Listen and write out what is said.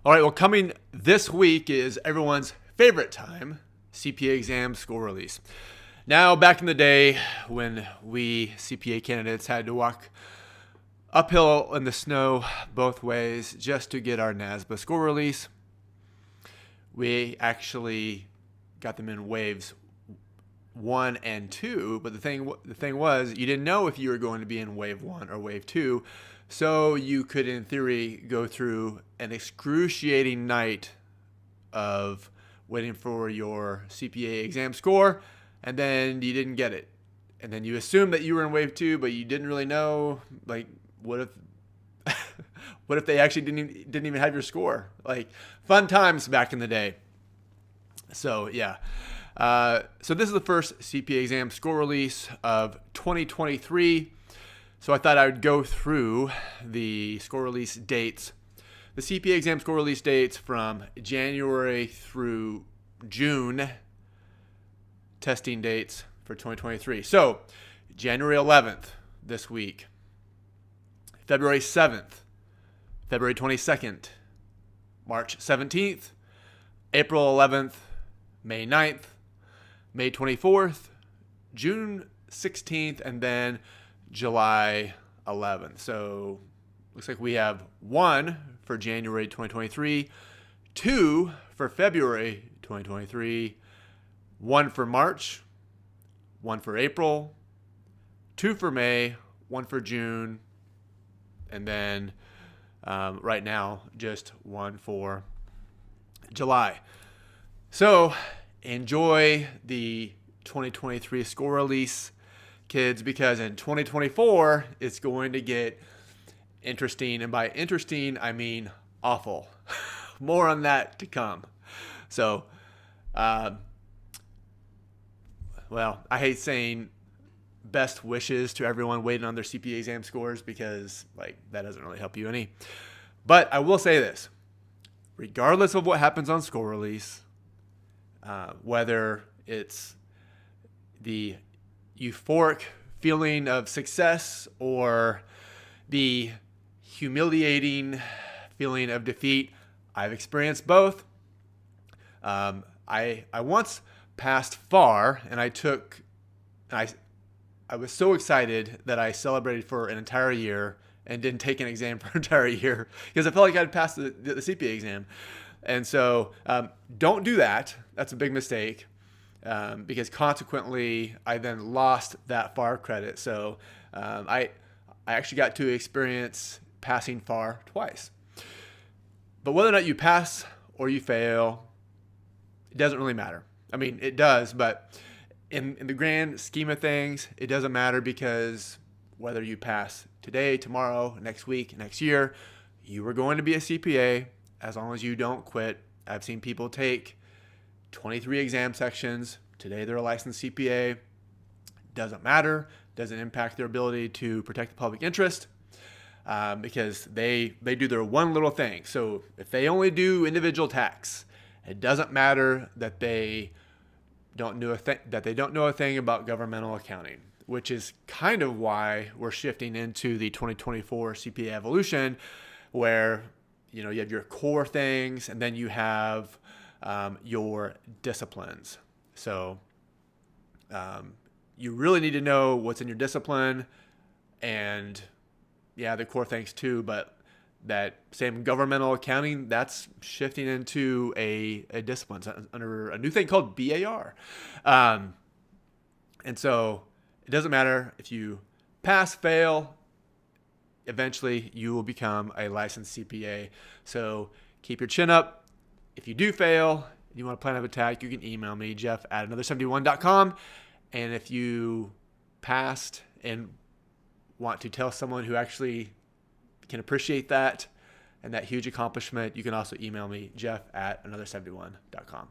All right, well, coming this week is everyone's favorite time, CPA exam score release. Now, back in the day when we CPA candidates had to walk uphill in the snow both ways just to get our NASBA score release, we actually got them in waves 1 and 2, but the thing was you didn't know if you were going to be in wave 1 or wave 2, so you could in theory go through an excruciating night of waiting for your CPA exam score, and then you didn't get it, and then you assumed that you were in wave 2, but you didn't really know, like, what if what if they actually didn't even have your score? Like, fun times back in the day. So yeah. So this is the first CPA exam score release of 2023. So I thought I would go through the score release dates, the CPA exam score release dates from January through June, testing dates for 2023. So January 11th this week, February 7th, February 22nd, March 17th, April 11th, May 9th, May 24th, June 16th, and then July 11th. So looks like we have 1 for January 2023, 2 for February 2023, 1 for March, 1 for April, 2 for May, 1 for June, and then right now just 1 for July. So enjoy the 2023 score release, kids, because in 2024, it's going to get interesting. And by interesting, I mean awful. More on that to come. So, well, I hate saying best wishes to everyone waiting on their CPA exam scores because, like, that doesn't really help you any. But I will say this. Regardless of what happens on score release, whether it's the euphoric feeling of success or the humiliating feeling of defeat, I've experienced both. I once passed FAR, and I was so excited that I celebrated for an entire year and didn't take an exam for an entire year because I felt like I'd passed the CPA exam. And so don't do that. That's a big mistake because consequently I then lost that FAR credit. So I actually got to experience passing FAR twice. But whether or not you pass or you fail, it doesn't really matter. I mean, it does, but in the grand scheme of things, it doesn't matter because whether you pass today, tomorrow, next week, next year, you are going to be a CPA. As long as you don't quit. I've seen people take 23 exam sections. Today they're a licensed CPA. Doesn't matter. Doesn't impact their ability to protect the public interest because they do their one little thing. So if they only do individual tax, it doesn't matter that they don't know a thing about governmental accounting, which is kind of why we're shifting into the 2024 CPA evolution, where you have your core things, and then you have your disciplines. So you really need to know what's in your discipline, and the core things too. But that same governmental accounting, that's shifting into a discipline under a new thing called BAR. And so it doesn't matter if you pass, fail. Eventually, you will become a licensed CPA. So keep your chin up. If you do fail and you want a plan of attack, you can email me, jeff@another71.com. And if you passed and want to tell someone who actually can appreciate that and that huge accomplishment, you can also email me, jeff@another71.com.